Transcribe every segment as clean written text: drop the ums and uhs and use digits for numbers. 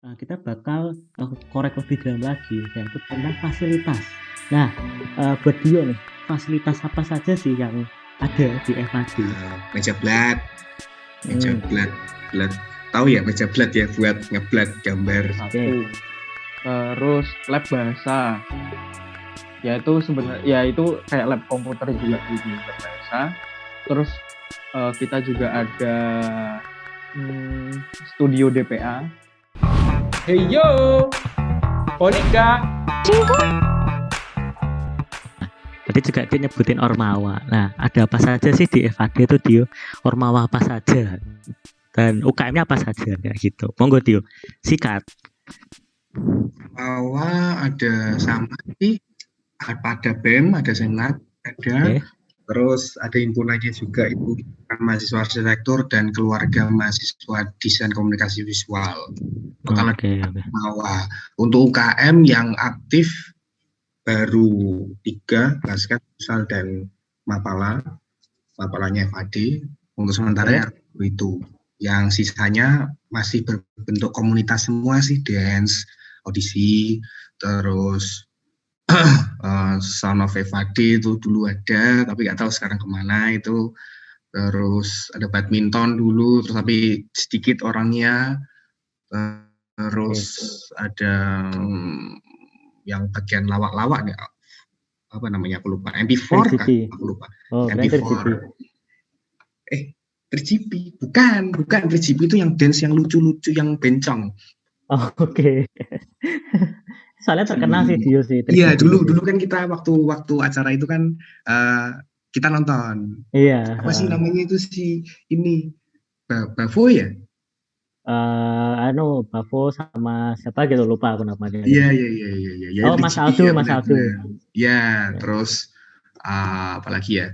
Kita bakal korek lebih dalam lagi yaitu tentang fasilitas. Nah, buat Dio nih, fasilitas apa saja sih yang ada di FAD? Meja blat, Hmm, blat. Tahu ya meja blat ya buat ngeblat gambar. oke. Satu. Terus lab bahasa. Yaitu sebenarnya ya itu kayak lab komputer juga di lab bahasa. Terus kita juga ada studio DPA. Hey yo, Monica. Tadi juga dia nyebutin Ormawa. Nah, ada apa saja sih di FAD itu Dio? Ormawa apa saja? Dan UKM-nya apa saja kayak gitu. Monggo Dio, sikat. Bahwa ada sama sih, ada BEM, ada Senat, ada. Oke. Terus ada himpunannya juga, itu mahasiswa arsitektur dan keluarga mahasiswa desain komunikasi visual. Total Oke. bahwa untuk UKM yang aktif baru 3, Basket, Futsal, dan Mapala. Mapalanya FAD. Untuk sementara itu. Yang sisanya masih berbentuk komunitas semua sih, dance, audisi, terus Sound of FAD itu dulu ada, tapi nggak tahu sekarang kemana itu. Terus ada badminton dulu, terus tapi sedikit orangnya. Terus ada yang bagian lawak-lawak ya, apa namanya aku lupa, MP4 kan aku lupa. MP4 3GP bukan 3GP itu yang dance yang lucu-lucu yang bencong. Oke. Soalnya terkenal sih Dio sih. Iya, dulu kan kita waktu acara itu kan kita nonton. Iya. Apa sih namanya itu si ini Bavo ya? Bavo sama siapa gitu, lupa aku namanya. Iya. Oh, Mas Aldo. Ya, terus apalagi ya?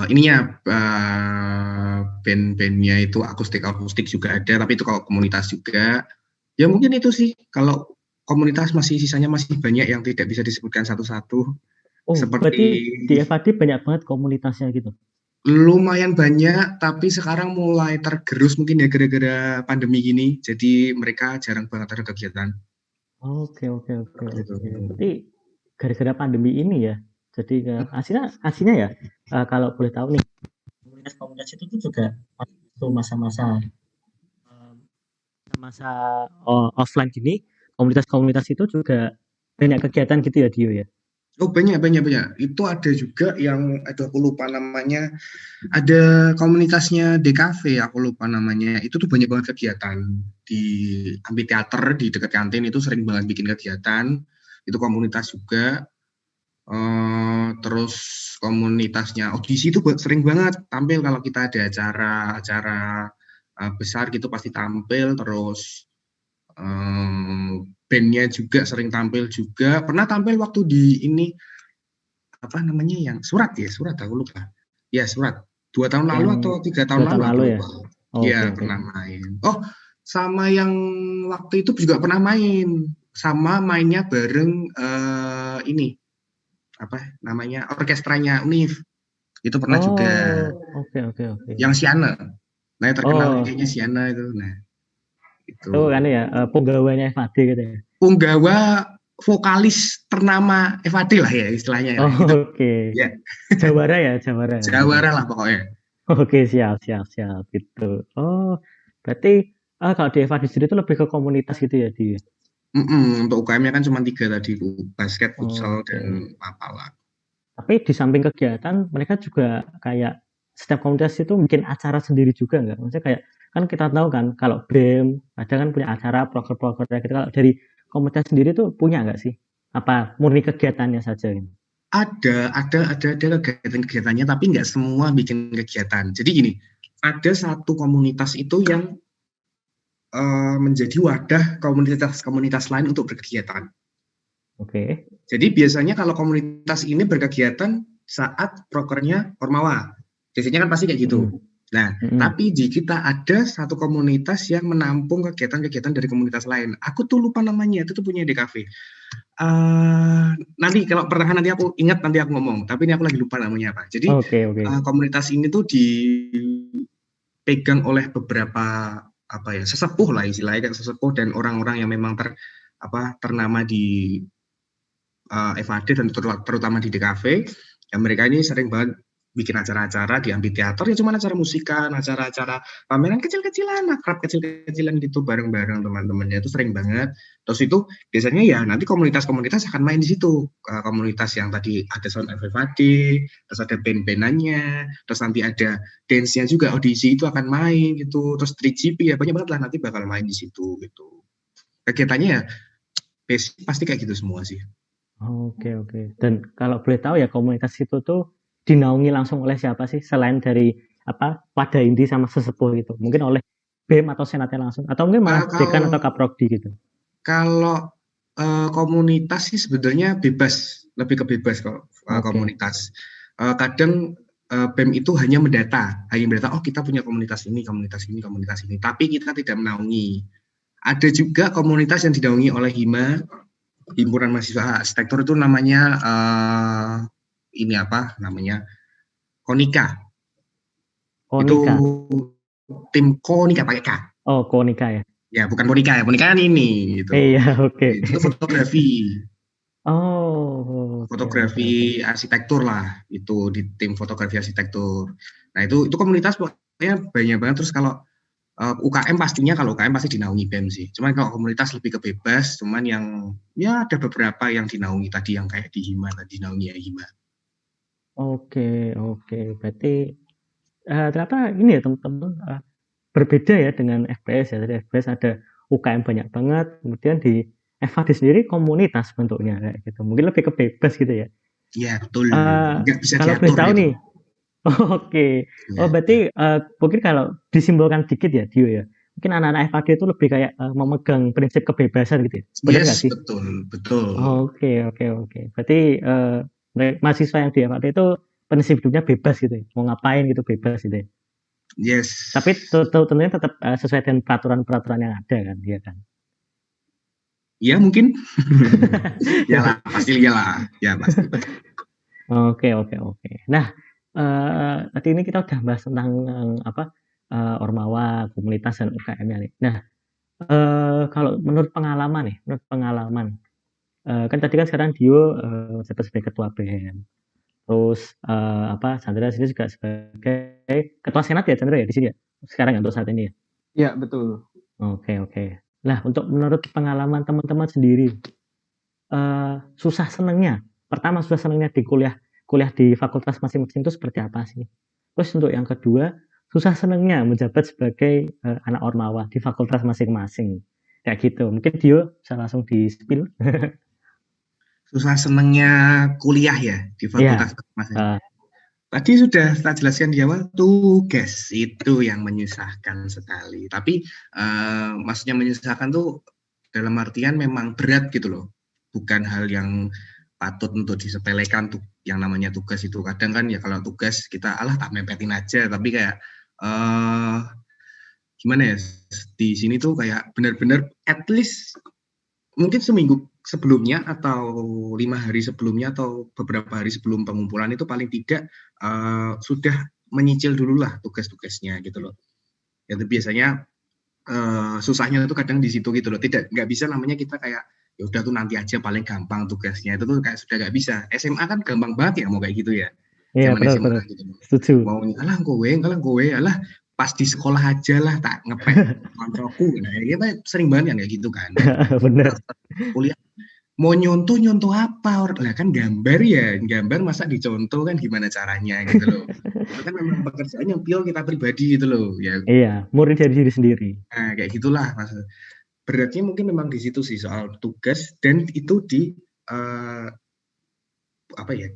Ininya band-bandnya itu akustik juga ada, tapi itu kalau komunitas juga. Ya mungkin itu sih, kalau komunitas sisanya masih banyak yang tidak bisa disebutkan satu-satu. Oh, berarti di FAD banyak banget komunitasnya gitu? Lumayan banyak, tapi sekarang mulai tergerus mungkin ya gara-gara pandemi gini, jadi mereka jarang banget ada kegiatan. Oke. Berarti gara-gara pandemi ini ya, jadi aslinya ya, kalau boleh tahu nih, komunitas itu juga waktu masa-masa offline gini, komunitas itu juga banyak kegiatan gitu ya Dio ya? Oh banyak. Itu ada juga yang aku lupa namanya. Ada komunitasnya DKV, aku lupa namanya. Itu tuh banyak banget kegiatan di amphitheater di dekat kantin, itu sering banget bikin kegiatan. Itu komunitas juga. Terus komunitasnya audisi itu sering banget tampil kalau kita ada acara besar gitu pasti tampil. Terus bandnya juga sering tampil juga. Pernah tampil waktu di ini apa namanya yang surat aku lupa. Ya surat 2 tahun lalu atau 3 tahun lalu ya? Iya pernah main. Oh sama yang waktu itu juga pernah main, sama mainnya bareng ini apa namanya orkestranya Unif. Itu pernah juga. Oke. Yang Siana. Nah terkenal kayaknya Siana itu. Nah itu kan ya penggawanya FAD gitu ya. Punggawa vokalis ternama FAD lah ya istilahnya. Oke. Ya. Jawara. Jawara lah pokoknya. Oke, siap gitu. Oh, berarti kalau di FAD sendiri itu lebih ke komunitas gitu ya dia. Untuk UKM-nya kan cuma 3 tadi, basket, futsal, dan Mapala. Tapi di samping kegiatan, mereka juga kayak setiap komunitas itu bikin acara sendiri juga nggak? Maksudnya kayak kan kita tahu kan kalau BEM ada kan punya acara proker gitu. Kalau dari komunitas sendiri tuh punya nggak sih? Apa murni kegiatannya saja gitu? Ada kegiatan-kegiatannya, tapi nggak semua bikin kegiatan. Jadi gini, ada satu komunitas itu yang menjadi wadah komunitas lain untuk berkegiatan. Oke. Jadi biasanya kalau komunitas ini berkegiatan saat prokernya Ormawa, biasanya kan pasti kayak gitu. Nah, tapi di kita ada satu komunitas yang menampung kegiatan-kegiatan dari komunitas lain. Aku tuh lupa namanya, itu tuh punya DKV. Nanti kalau pertengahan nanti aku ingat, nanti aku ngomong. Tapi ini aku lagi lupa namanya apa. Jadi komunitas ini tuh dipegang oleh beberapa sesepuh lah istilahnya, kayak sesepuh dan orang-orang yang memang ternama di FAD dan terutama di DKV, ya mereka ini sering banget bikin acara-acara di amphitheater, ya cuma acara musikan, acara-acara pameran kecil-kecilan, akrab kecil-kecilan gitu bareng-bareng teman-temannya, itu sering banget. Terus itu biasanya ya nanti komunitas-komunitas akan main di situ, komunitas yang tadi ada sound FFAD, terus ada band-bandannya, terus nanti ada dance-nya juga, audisi itu akan main gitu, terus 3GP ya banyak banget lah nanti bakal main di situ gitu. Kegiatannya ya basic pasti kayak gitu semua sih. Oke. Dan kalau boleh tahu ya komunitas itu tuh dinaungi langsung oleh siapa sih selain dari Pada Indi sama sesepuh gitu? Mungkin oleh BEM atau senatnya langsung atau mungkin malah dekan atau kaprodi gitu. Kalau komunitas sih sebenarnya bebas, lebih ke bebas kalau komunitas. Kadang BEM itu hanya mendata, oh kita punya komunitas ini. Tapi kita tidak menaungi. Ada juga komunitas yang dinaungi oleh HIMA, Himpunan Mahasiswa Arsitektur, itu namanya Konika. Itu tim Konika pakai K. Oh, Konika ya. Ya, bukan Monika ya. Monika kan ini gitu. Iya, oke. Itu fotografi. Oh, fotografi arsitektur lah, itu di tim fotografi arsitektur. Nah, itu komunitas pokoknya banyak banget. Terus kalau UKM kalau UKM pasti dinaungi BEM sih. Cuman kalau komunitas lebih ke bebas, cuman yang ya ada beberapa yang dinaungi tadi, yang kayak di HIMA tadi dinaungi ya HIMA. Oke. Berarti ternyata ini ya teman-teman berbeda ya dengan FPS ya. Tadi FPS ada UKM banyak banget, kemudian di FAD sendiri komunitas bentuknya kayak gitu. Mungkin lebih ke bebas gitu ya. Iya, betul. Nggak bisa kalau boleh tahu nih. Oke. Oh, berarti mungkin kalau disimbolkan dikit ya, Dio ya. Mungkin anak-anak FAD itu lebih kayak memegang prinsip kebebasan gitu ya. Benar nggak sih? Betul. Oke. Berarti mahasiswa yang di FAD itu prinsip hidupnya bebas gitu ya. Mau ngapain gitu bebas gitu ya. Yes. Tapi tentunya tetap sesuai dengan peraturan-peraturan yang ada kan, iya kan? Ya mungkin. Ya pasti. Oke. Nah, tadi ini kita udah bahas tentang Ormawa, komunitas dan UKM-nya nih. Nah, kalau menurut pengalaman kan tadi kan sekarang Dio sebagai ketua BEM. Terus Chandra sini juga sebagai ketua senat ya, Chandra ya di sini ya sekarang ya untuk saat ini ya. Iya betul. Oke. Nah, untuk menurut pengalaman teman-teman sendiri, susah senengnya di kuliah di fakultas masing-masing itu seperti apa sih? Terus untuk yang kedua, susah senengnya menjabat sebagai anak Ormawa di fakultas masing-masing kayak gitu. Mungkin Dio bisa langsung di-spill. Susah senengnya kuliah ya di fakultas masing-masing. Tadi sudah saya jelaskan di awal, tugas itu yang menyusahkan sekali. Tapi maksudnya menyusahkan tuh dalam artian memang berat gitu loh. Bukan hal yang patut untuk disepelekan tuh yang namanya tugas itu. Kadang kan ya kalau tugas kita tak mepetin aja, tapi kayak gimana ya, di sini tuh kayak benar-benar at least mungkin seminggu sebelumnya atau 5 hari sebelumnya atau beberapa hari sebelum pengumpulan itu paling tidak sudah menyicil dulu lah tugas-tugasnya gitu loh. Itu biasanya susahnya itu kadang di situ gitu loh. Nggak bisa namanya kita kayak ya udah tuh nanti aja paling gampang tugasnya, itu tuh kayak sudah nggak bisa. SMA kan gampang banget ya mau kayak gitu ya. Iya betul. Gitu. Setuju. Mau kowe pas di sekolah aja lah tak ngepek kontrolku. Nah, kita sering banget yang kayak gitu kan. Bener. Kuliah mau nyontoh apa? Lah kan gambar masa dicontoh kan gimana caranya gitu loh. Itu kan memang pekerjaannya pure kita pribadi gitu loh ya. Iya, murni dari diri sendiri. Nah, kayak gitulah Mas. Beratnya mungkin memang di situ sih soal tugas, dan itu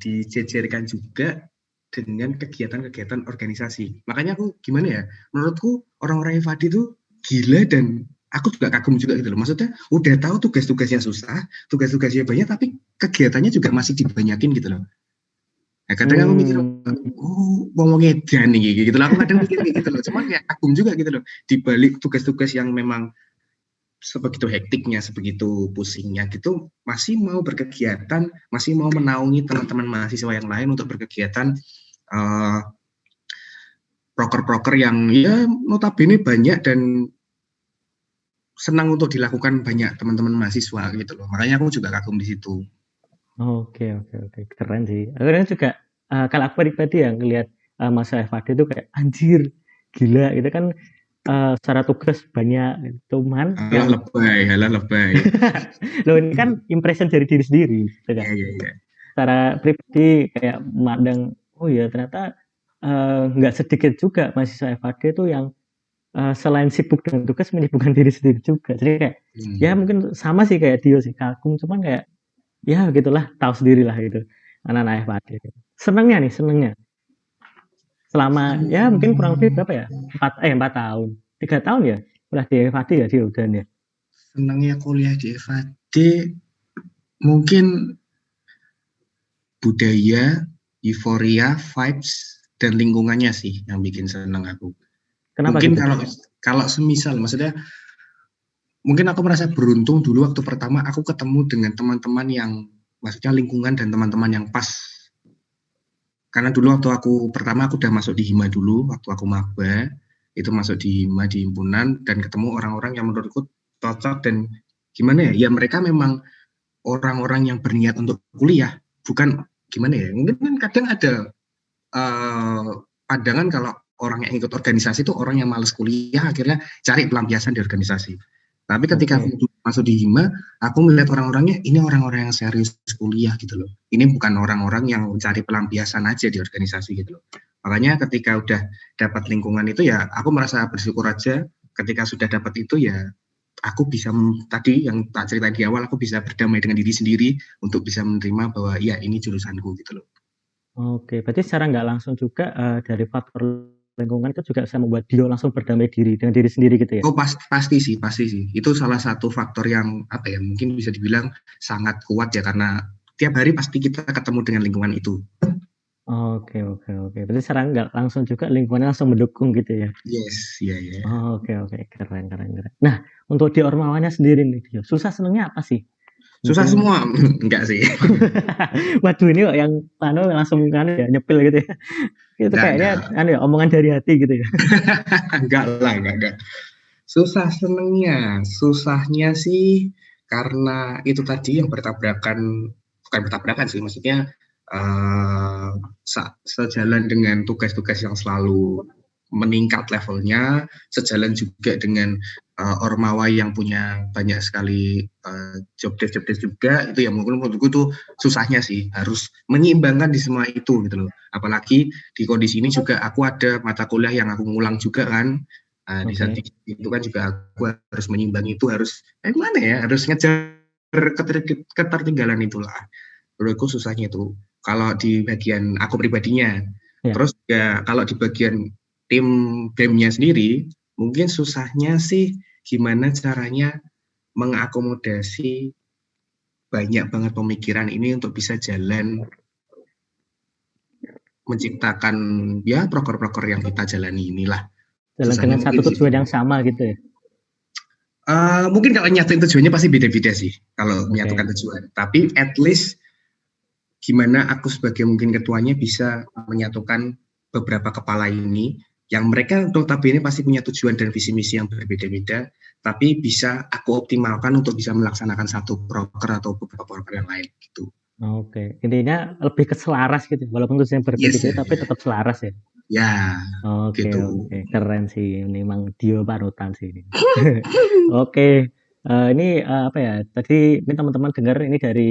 dijejerkan juga dengan kegiatan-kegiatan organisasi. Makanya aku gimana ya, menurutku orang-orang FAD itu gila, dan aku juga kagum juga gitu loh. Maksudnya udah tahu tugas-tugasnya susah, tugas-tugasnya banyak, tapi kegiatannya juga masih dibanyakin gitu loh. Nah, kadang aku mikir, ngomongnya edan nih gitu loh. Aku kadang mikir gitu loh. Cuman kayak kagum juga gitu loh. Di balik tugas-tugas yang memang sebegitu hektiknya, sebegitu pusingnya gitu, masih mau berkegiatan, masih mau menaungi teman-teman mahasiswa yang lain untuk berkegiatan proker-proker yang ya notabene banyak dan senang untuk dilakukan banyak teman-teman mahasiswa gitu loh. Makanya aku juga kagum di situ. Oke, keren sih. Akhirnya juga kalau aku pribadi ya ngelihat masa FAD itu kayak anjir gila gitu kan, secara tugas banyak cuman Halah yang lebay. loh ini kan impression dari diri sendiri gitu kan. Iya. Secara pribadi kayak memandang oh ya ternyata nggak sedikit juga mahasiswa FAD itu yang selain sibuk dengan tugas menyibukkan diri sendiri juga. Jadi kayak ya mungkin sama sih kayak Dio sih kagum cuman kayak ya gitulah tahu sendiri lah gitu anak-anak FAD. Senengnya selama ya mungkin kurang lebih berapa ya 4 tahun 3 tahun ya udah di FAD ya dia udah ya. Senangnya kuliah di FAD mungkin budaya, euforia, vibes, dan lingkungannya sih yang bikin senang aku. Kenapa Mungkin gitu? kalau semisal, maksudnya mungkin aku merasa beruntung dulu waktu pertama aku ketemu dengan teman-teman yang, maksudnya lingkungan dan teman-teman yang pas. Karena dulu waktu aku pertama aku udah masuk di Hima dulu, waktu aku maba, itu masuk di Hima di himpunan dan ketemu orang-orang yang menurutku cocok dan gimana ya, ya mereka memang orang-orang yang berniat untuk kuliah, bukan gimana ya, mungkin kan kadang ada pandangan kalau orang yang ikut organisasi itu orang yang malas kuliah akhirnya cari pelampiasan di organisasi. Tapi ketika aku masuk di Hima, aku melihat orang-orangnya ini orang-orang yang serius kuliah gitu loh. Ini bukan orang-orang yang mencari pelampiasan aja di organisasi gitu loh. Makanya ketika udah dapat lingkungan itu ya aku merasa bersyukur aja ketika sudah dapat itu ya aku bisa tadi yang tak cerita di awal aku bisa berdamai dengan diri sendiri untuk bisa menerima bahwa ya ini jurusanku gitu loh. Oke, berarti secara nggak langsung juga dari faktor lingkungan itu juga bisa membuat Dio langsung berdamai diri dengan diri sendiri gitu ya? Oh pasti sih. Itu salah satu faktor yang apa ya mungkin bisa dibilang sangat kuat ya karena tiap hari pasti kita ketemu dengan lingkungan itu. Oke. Berarti secara nggak langsung juga lingkungannya langsung mendukung gitu ya? Yes, iya. Oke, keren. Nah, untuk di Ormawanya sendiri nih, Dio, susah senengnya apa sih? Susah Mungkin semua, enggak sih. waduh ini kok yang langsung kan ya nyepil gitu ya. Itu kayaknya ya, omongan dari hati gitu ya. enggak. Susahnya sih karena itu tadi yang bukan bertabrakan sih, maksudnya sejalan dengan tugas-tugas yang selalu meningkat levelnya, sejalan juga dengan Ormawa yang punya banyak sekali job desk juga, itu yang mungkin menurutku tuh susahnya sih, harus menyeimbangkan di semua itu gitu loh. Apalagi di kondisi ini juga aku ada mata kuliah yang aku ngulang juga kan. Di saat itu kan juga aku harus menyimbangi itu, harus harus ngejar ketertinggalan itulah. Menurutku susahnya itu kalau di bagian aku pribadinya. Terus ya kalau di bagian tim BEM-nya sendiri mungkin susahnya sih gimana caranya mengakomodasi banyak banget pemikiran ini untuk bisa jalan menciptakan ya proker-proker yang kita jalani inilah. Jalan dengan satu tujuan yang sama gitu ya? Mungkin kalau nyatuin tujuannya pasti beda-beda sih kalau menyatukan tujuan. Tapi at least gimana aku sebagai mungkin ketuanya bisa menyatukan beberapa kepala ini yang mereka notabene pasti punya tujuan dan visi misi yang berbeda-beda, tapi bisa aku optimalkan untuk bisa melaksanakan satu proker atau beberapa proker yang lain gitu. Oke, intinya lebih ke selaras gitu, walaupun tujuannya berbeda-beda tapi tetap selaras ya. Ya. Oke, gitu. Keren sih, ini memang Dio panutan sih ini. Oke, ini apa ya? Tadi ini teman-teman dengar ini dari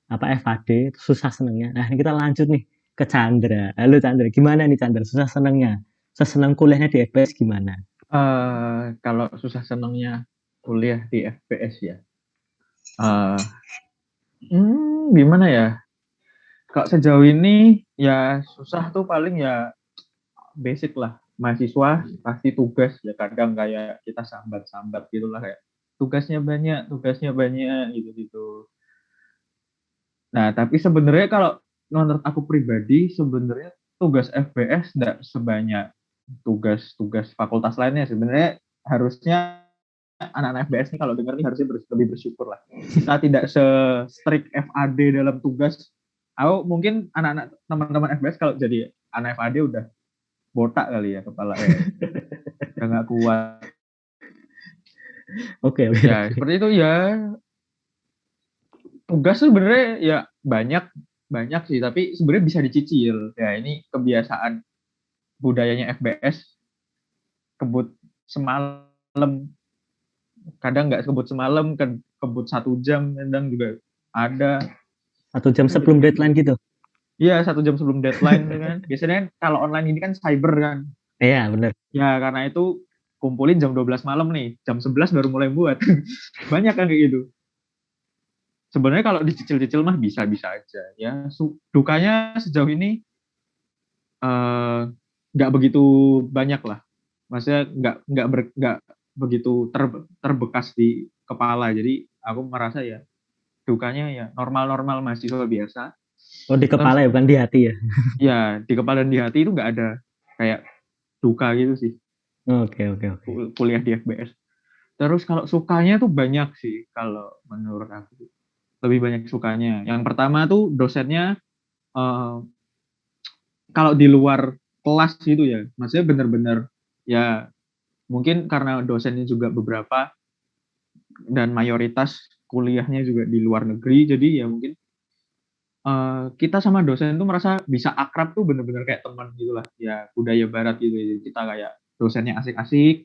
FAD susah senengnya. Nah, ini kita lanjut nih ke Chandra. Halo Chandra, gimana nih Chandra? Susah senengnya? Susah seneng kuliahnya di FPS gimana? Kalau susah senengnya kuliah di FPS ya. Gimana ya? Kalau sejauh ini ya susah tuh paling ya basic lah. Mahasiswa pasti tugas ya kadang kayak kita sambat-sambat gitulah kayak tugasnya banyak gitu. Nah, tapi sebenarnya kalau menurut aku pribadi sebenarnya tugas FBS enggak sebanyak tugas-tugas fakultas lainnya. Sebenarnya harusnya anak-anak FBS nih kalau dengar nih harusnya lebih bersyukur lah. Kita tidak se-strict FAD dalam tugas. Aku mungkin anak-anak teman-teman FBS kalau jadi anak FAD udah botak kali ya kepala ya. Udah nggak kuat. Oke. Ya seperti itu ya. Tugas tuh sebenarnya ya banyak sih, tapi sebenarnya bisa dicicil. Ya ini kebiasaan budayanya FBS, kebut semalam, kadang nggak kebut semalam, kebut 1 jam, kadang juga ada. 1 jam sebelum deadline gitu. Iya, 1 jam sebelum deadline kan. Biasanya kan kalau online ini kan cyber kan. Iya, benar. Ya karena itu kumpulin jam 12 malam nih, jam 11 baru mulai buat. Banyak kan kayak gitu. Sebenarnya kalau dicicil-cicil mah bisa-bisa aja ya. Dukanya sejauh ini nggak begitu banyak lah. Maksudnya nggak begitu terbekas di kepala. Jadi aku merasa ya dukanya ya normal-normal mahasiswa biasa. Oh, di Terus kepala ya, bukan di hati ya. ya di kepala dan di hati itu nggak ada kayak duka gitu sih Oke. kuliah di FBS. Terus kalau sukanya tuh banyak sih kalau menurut aku. Lebih banyak sukanya. Yang pertama tuh dosennya eh, kalau di luar kelas gitu ya, maksudnya bener-bener ya mungkin karena dosennya juga beberapa dan mayoritas kuliahnya juga di luar negeri, jadi ya mungkin kita sama dosen tuh merasa bisa akrab tuh bener-bener kayak teman gitulah, ya budaya barat gitu. Jadi kita kayak dosennya asik-asik,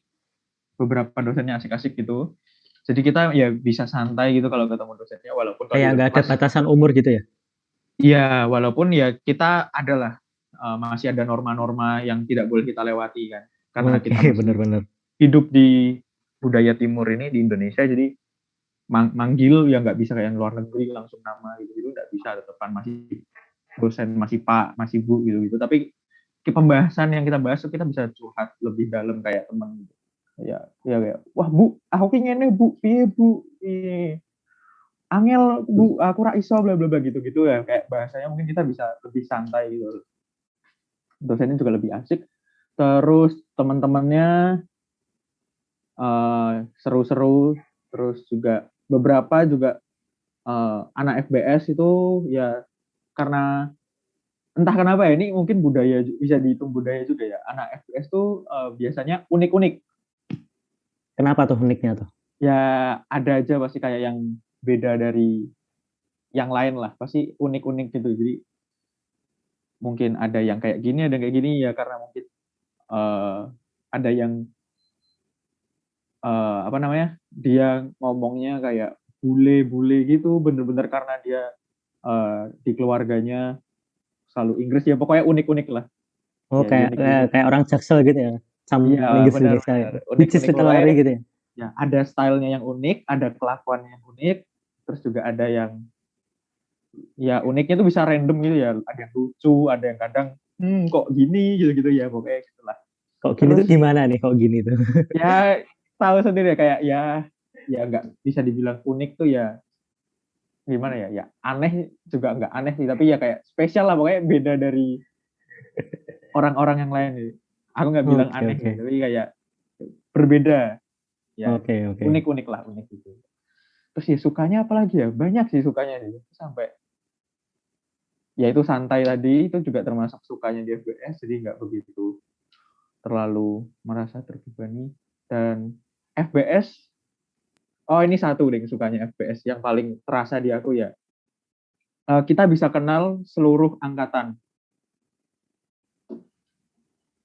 beberapa dosennya asik-asik gitu. Jadi kita ya bisa santai gitu kalau ketemu dosennya, walaupun kalau di Kayak luar nggak ada kelas. batasan umur gitu ya. Iya, walaupun ya kita adalah masih ada norma-norma yang tidak boleh kita lewati kan, karena Oke, kita masih benar-benar. hidup di budaya timur ini di Indonesia, jadi manggil ya nggak bisa kayak yang luar negeri langsung nama gitu nggak bisa, tetepan masih dosen, masih pak, masih bu gitu. Tapi pembahasan yang kita bahas kita bisa curhat lebih dalam kayak teman gitu. Ya kayak wah bu, aku ingin bu, piye bu, angel bu, aku ra iso bla bla bla gitu ya, kayak bahasanya mungkin kita bisa lebih santai gitu. Dosennya juga lebih asik, terus teman-temannya seru-seru, terus juga beberapa juga anak FBS itu ya karena entah kenapa ya, ini mungkin budaya, bisa dihitung budaya juga ya, anak FBS tuh biasanya unik-unik. Kenapa tuh uniknya tuh? Ya ada aja pasti kayak yang beda dari yang lain lah, pasti unik-unik gitu. Jadi mungkin ada yang kayak gini, ada yang kayak gini ya, karena mungkin ada yang apa namanya, dia ngomongnya kayak bule-bule gitu, bener-bener karena dia di keluarganya selalu Inggris ya, pokoknya unik-unik lah. Oh, Ya kayak unik-unik. kayak orang Jaksel gitu ya. Iya Linggis Indonesia benar-benar gitu. Which is unik-unik literally gitu ya. ya. Ada stylenya yang unik, ada kelakuannya yang unik, terus juga ada yang ya uniknya tuh bisa random gitu ya. Ada yang lucu, ada yang kadang kok gini gitu-gitu ya, pokoknya gitulah. Kok gini Terus tuh gimana nih? Kok gini tuh? ya tahu sendiri ya, kayak ya nggak bisa dibilang unik tuh ya, gimana ya, ya aneh juga nggak aneh sih, tapi ya kayak spesial lah, pokoknya beda dari orang-orang yang lain gitu. Aku nggak bilang Oke, aneh oke. gitu, tapi kayak berbeda ya, Oke. unik-unik lah, unik gitu. Terus ya sukanya apa lagi ya, banyak sih sukanya gitu, sampai ya itu santai tadi, itu juga termasuk sukanya di FBS, jadi nggak begitu terlalu merasa terbebani. Dan FBS, oh ini satu deh sukanya FBS yang paling terasa di aku ya, kita bisa kenal seluruh angkatan.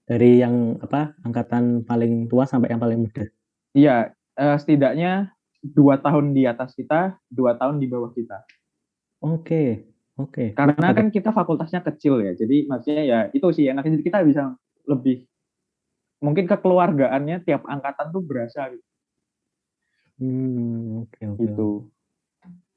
Dari yang apa? Angkatan paling tua sampai yang paling muda. Iya, setidaknya 2 tahun di atas kita, 2 tahun di bawah kita. Oke. Karena Kenapa tuh? kan kita fakultasnya kecil ya, jadi maksudnya ya itu sih enaknya, jadi kita bisa lebih, mungkin kekeluargaannya tiap angkatan tuh berasa gitu. Oke. Gitu.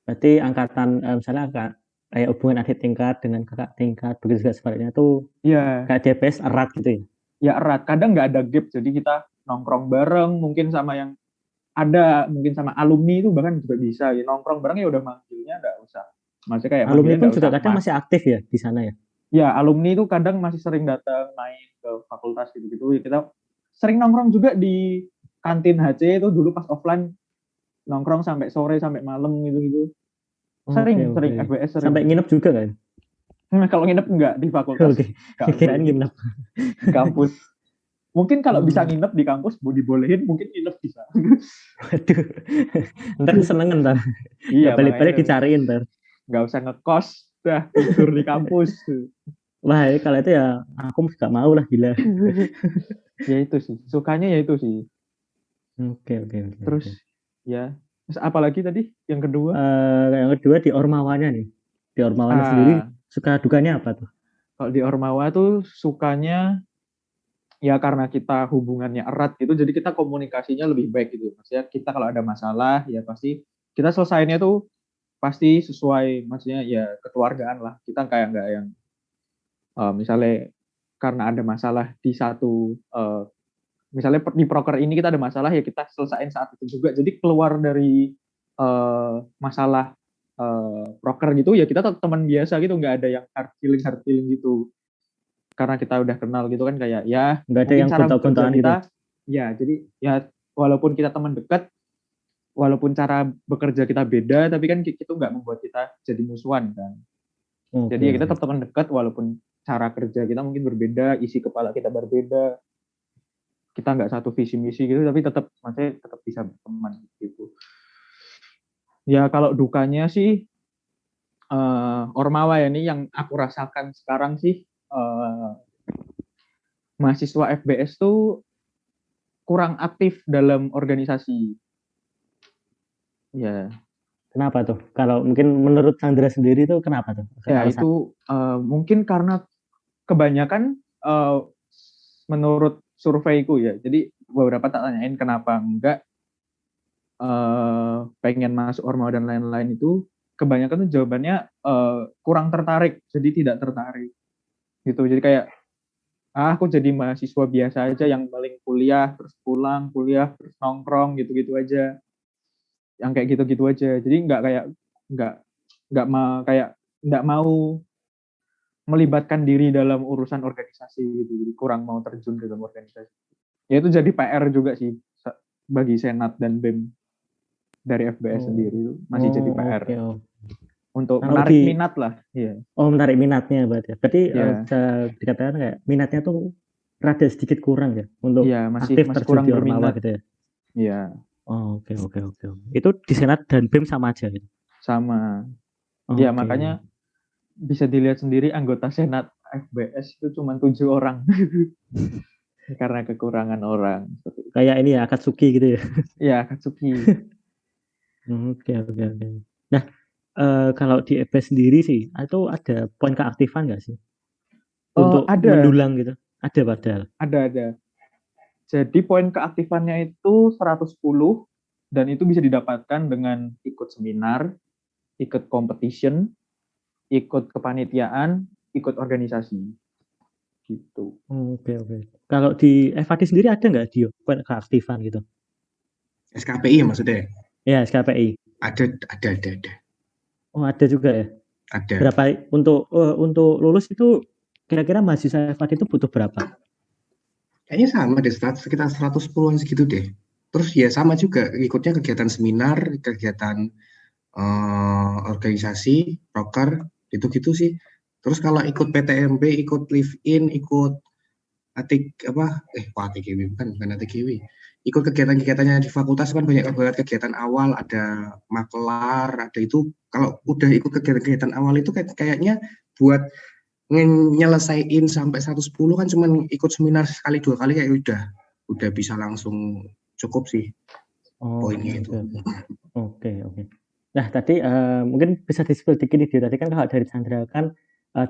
Berarti angkatan misalnya kayak hubungan adik tingkat dengan kakak tingkat, begitu juga sebaliknya tuh Iya, kayak DPS erat gitu ya. ya erat. Kadang nggak ada gap, jadi kita nongkrong bareng, mungkin sama yang ada, mungkin sama alumni itu bahkan juga bisa ya, nongkrong bareng ya udah manggilnya nggak usah. Maksudnya kayak Alumni manggilnya pun nggak juga usah kadang mas. masih aktif ya di sana ya. Ya, alumni itu kadang masih sering datang main ke fakultas gitu-gitu. Ya, kita sering nongkrong juga di kantin HC itu dulu pas offline, nongkrong sampai sore sampai malam gitu-gitu. Sering Oke. FBS sering. Sampai nginep juga kan? Kalau nginep enggak di fakultas. Oke. Enggak, Kirain nginep. di kampus. Mungkin kalau bisa nginep di kampus, dibolehin mungkin nginep bisa. Waduh. Ntar kesenengan ntar. Iya, Nggak balik-balik makanya dicariin ntar. nggak usah ngekos, dah tidur di kampus. Wah, kalau itu ya aku nggak mau lah, gila. Ya itu sih, sukanya ya itu sih. Oke. Terus ya, terus apalagi tadi yang kedua? Yang kedua di Ormawanya nih. Di Ormawanya sendiri suka dukanya apa tuh? Kalau di Ormawa tuh sukanya ya karena kita hubungannya erat gitu, jadi kita komunikasinya lebih baik gitu. Maksudnya kita kalau ada masalah ya pasti kita selesainya tuh pasti sesuai, maksudnya ya kekeluargaan lah. Kita kayak nggak yang misalnya karena ada masalah di satu misalnya di proker ini kita ada masalah ya kita selesaiin saat itu juga. Jadi keluar dari masalah proker gitu ya kita tetap teman biasa gitu, nggak ada yang hard feeling gitu. Karena kita udah kenal gitu kan, kayak ya Nggak ada mungkin yang cara bekerja gonta-gontaan kita gitu. ya, jadi ya walaupun kita teman dekat, walaupun cara bekerja kita beda, tapi kan itu nggak membuat kita jadi musuhan kan. Jadi ya kita tetap teman dekat walaupun cara kerja kita mungkin berbeda, isi kepala kita berbeda, kita nggak satu visi misi gitu, tapi tetap maksudnya tetap bisa berteman gitu. Ya kalau dukanya sih Ormawa ya, ini yang aku rasakan sekarang sih mahasiswa FBS tuh kurang aktif dalam organisasi. Ya. Kenapa tuh? Kalau mungkin menurut Sandra sendiri tuh kenapa tuh? Ya itu mungkin karena kebanyakan menurut surveiku ya. Jadi beberapa tak tanyain kenapa enggak pengen masuk Ormawa dan lain-lain, itu kebanyakan tuh jawabannya kurang tertarik, jadi tidak tertarik gitu. Jadi kayak aku jadi mahasiswa biasa aja yang paling kuliah terus pulang, kuliah terus nongkrong gitu-gitu aja, yang kayak gitu-gitu aja. Jadi nggak mau melibatkan diri dalam urusan organisasi gitu, jadi kurang mau terjun dalam organisasi. Ya itu jadi PR juga sih bagi Senat dan BEM dari FBS sendiri, itu masih jadi PR. Untuk menarik minat lah. Iya. Menarik minatnya berarti. Berarti bisa dikatakan kayak minatnya tuh rada sedikit kurang ya untuk masih aktif terjun di Ormawa gitu ya. Iya. Oke. Itu di Senat dan BEM sama aja gitu. Sama. Ya makanya bisa dilihat sendiri anggota Senat FBS itu cuma 7 orang. Karena kekurangan orang. Kayak ini ya, Akatsuki gitu ya. Iya, Akatsuki. Oke. Nah, kalau di FBS sendiri sih, itu ada poin keaktifan nggak sih? Untuk mendulang gitu? Ada padahal. Ada. Jadi poin keaktifannya itu 110, dan itu bisa didapatkan dengan ikut seminar, ikut competition, ikut kepanitiaan, ikut organisasi. Gitu. Oke. Kalau di FAD sendiri ada nggak Dio poin keaktifan gitu? SKPI maksudnya? Ya, SKPI. Ada. Oh, ada juga ya? Ada. Berapa untuk lulus itu kira-kira mahasiswa FAD itu butuh berapa? Kayaknya sama deh, sekitar 110-an segitu deh. Terus ya sama juga, ikutnya kegiatan seminar, kegiatan organisasi, proker, gitu-gitu sih. Terus kalau ikut PTMB, ikut live-in, ikut ATKW, bukan ATKW. Ikut kegiatan-kegiatannya di fakultas kan banyak banget kegiatan awal, ada makelar, ada itu. Kalau udah ikut kegiatan-kegiatan awal itu kayaknya buat nyelesain sampai 110 kan cuman ikut seminar sekali 2 kali kayak udah bisa langsung cukup sih poinnya itu. Oke. Nah tadi mungkin bisa disebut dikit nih, tadi kan kalau dari Chandra kan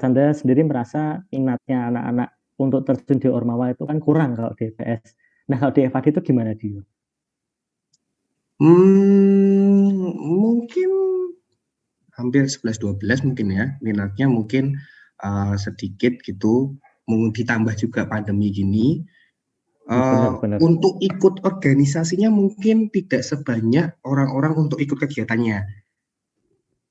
Chandra sendiri merasa minatnya anak-anak untuk terjun di Ormawa itu kan kurang kalau di FBS. Nah kalau di FAD itu gimana Dio? Mungkin hampir 11-12 mungkin ya, minatnya mungkin sedikit gitu, mungkin ditambah juga pandemi gini. Benar. Untuk ikut organisasinya mungkin tidak sebanyak orang-orang untuk ikut kegiatannya.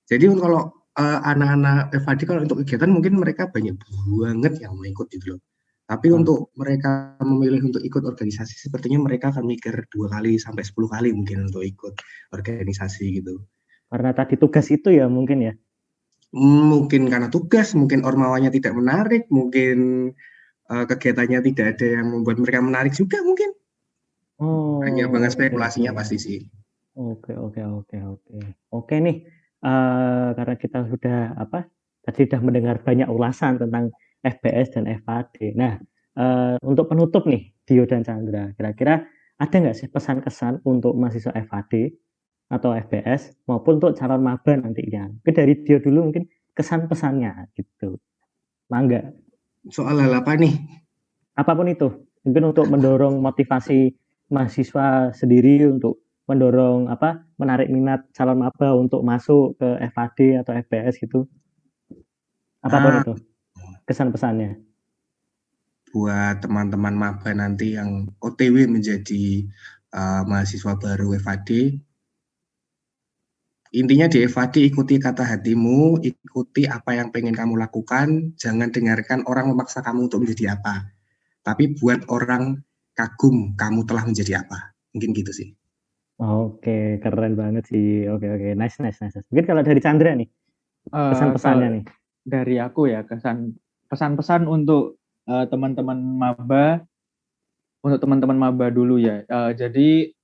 Jadi kalau anak-anak FAD kalau untuk kegiatan mungkin mereka banyak banget yang mau ikut gitu loh. Tapi untuk mereka memilih untuk ikut organisasi sepertinya mereka akan mikir 2 kali sampai 10 kali mungkin untuk ikut organisasi gitu. Karena tadi tugas itu ya mungkin ya. Mungkin karena tugas, mungkin Ormawanya tidak menarik, mungkin kegiatannya tidak ada yang membuat mereka menarik juga mungkin. Oh, Hanya banget oke, spekulasinya oke. pasti sih. Oke nih, karena kita sudah tadi sudah mendengar banyak ulasan tentang FBS dan FAD. Nah, untuk penutup nih, Dio dan Chandra, kira-kira ada nggak sih pesan-kesan untuk mahasiswa FAD atau FBS maupun untuk calon maba nantinya? Mungkin dari Dio dulu mungkin kesan-pesannya gitu. Mangga, Soal hal apa nih? apapun itu. Mungkin untuk mendorong motivasi mahasiswa sendiri untuk mendorong menarik minat calon maba untuk masuk ke FAD atau FBS gitu. Apapun itu kesan pesannya. Buat teman-teman maba nanti yang OTW menjadi mahasiswa baru FAD, intinya di FAD ikuti kata hatimu, ikuti apa yang pengen kamu lakukan, jangan dengarkan orang memaksa kamu untuk menjadi apa, tapi buat orang kagum kamu telah menjadi apa. Mungkin gitu sih. Oke, keren banget sih. Oke, nice. Mungkin kalau dari Chandra nih, pesan-pesannya nih. Dari aku ya, pesan-pesan untuk teman-teman maba, dulu ya. Jadi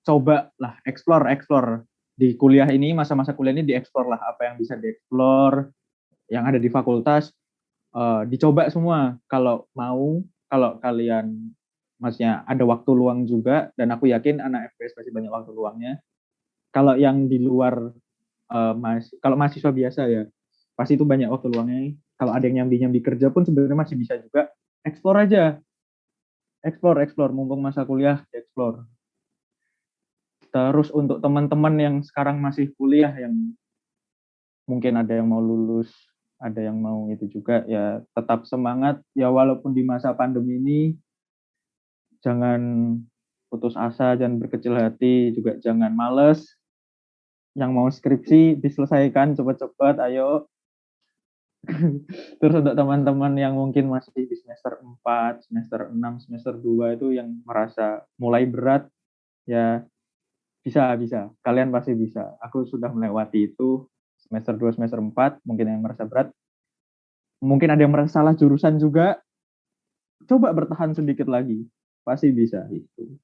cobalah explore di kuliah ini, masa-masa kuliah ini dieksplor lah apa yang bisa dieksplor, yang ada di fakultas, dicoba semua. Kalau mau, kalau kalian maksudnya ada waktu luang juga, dan aku yakin anak FPS pasti banyak waktu luangnya. Kalau yang di luar, kalau mahasiswa biasa ya, pasti itu banyak waktu luangnya. Kalau ada yang nyambi-nyambi kerja pun sebenarnya masih bisa juga. Explore aja. Explore. Mumpung masa kuliah, explore. Terus untuk teman-teman yang sekarang masih kuliah, yang mungkin ada yang mau lulus, ada yang mau itu juga, ya tetap semangat. Ya walaupun di masa pandemi ini, jangan putus asa, jangan berkecil hati, juga jangan males. Yang mau skripsi diselesaikan cepat-cepat, ayo. Terus untuk teman-teman yang mungkin masih di semester 4, semester 6, semester 2 itu yang merasa mulai berat, ya bisa. Kalian pasti bisa. Aku sudah melewati itu semester 2, semester 4, mungkin yang merasa berat. Mungkin ada yang merasa salah jurusan juga. Coba bertahan sedikit lagi. Pasti bisa itu.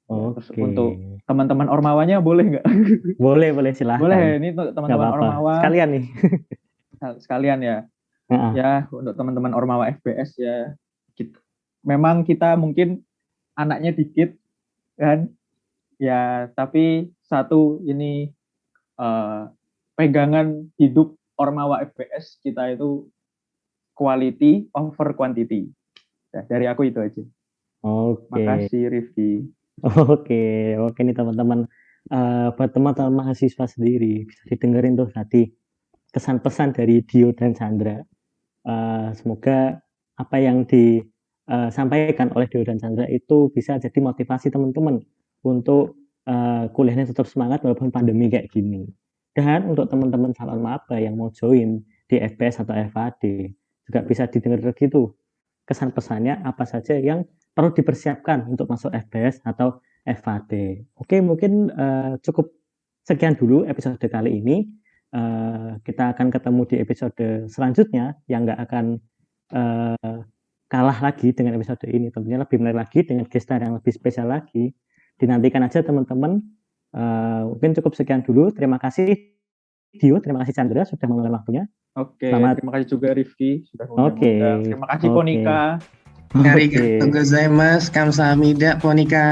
Oke. Terus untuk teman-teman ormawanya boleh nggak? Boleh silahkan. Boleh, ini untuk teman-teman ormawa. Sekalian nih. Sekalian ya. Ya, untuk teman-teman ormawa FBS ya. Memang kita mungkin anaknya dikit kan. Ya, tapi satu ini pegangan hidup ormawa FBS kita itu quality over quantity. Ya, dari aku itu aja. Oke. Makasih Rifki. Oke nih teman-teman, buat teman-teman mahasiswa sendiri bisa didengerin tuh tadi kesan-pesan dari Dio dan Chandra. Semoga apa yang disampaikan oleh Dio dan Chandra itu bisa jadi motivasi teman-teman untuk kuliahnya tetap semangat walaupun pandemi kayak gini. Dan untuk teman-teman calon maba yang mau join di FBS atau FAD juga bisa didengar gitu kesan-pesannya apa saja yang perlu dipersiapkan untuk masuk FBS atau FAD. Oke, mungkin cukup sekian dulu episode kali ini. Kita akan ketemu di episode selanjutnya yang nggak akan kalah lagi dengan episode ini. Tentunya lebih menarik lagi dengan gestar yang lebih spesial lagi. Dinantikan aja teman-teman. Mungkin cukup sekian dulu. Terima kasih Dio, terima kasih Chandra sudah meluangkan waktunya. Oke, terima kasih juga Rifki sudah mengundang. Terima kasih Ponika. Arigatou gozaimasu, kamsahamnida Ponika.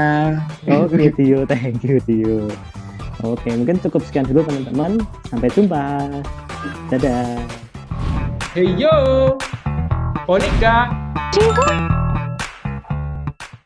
Oke Dio, thank you Dio. Oke, mungkin cukup sekian dulu teman-teman. Sampai jumpa. Dadah. Hey yo, Ponika.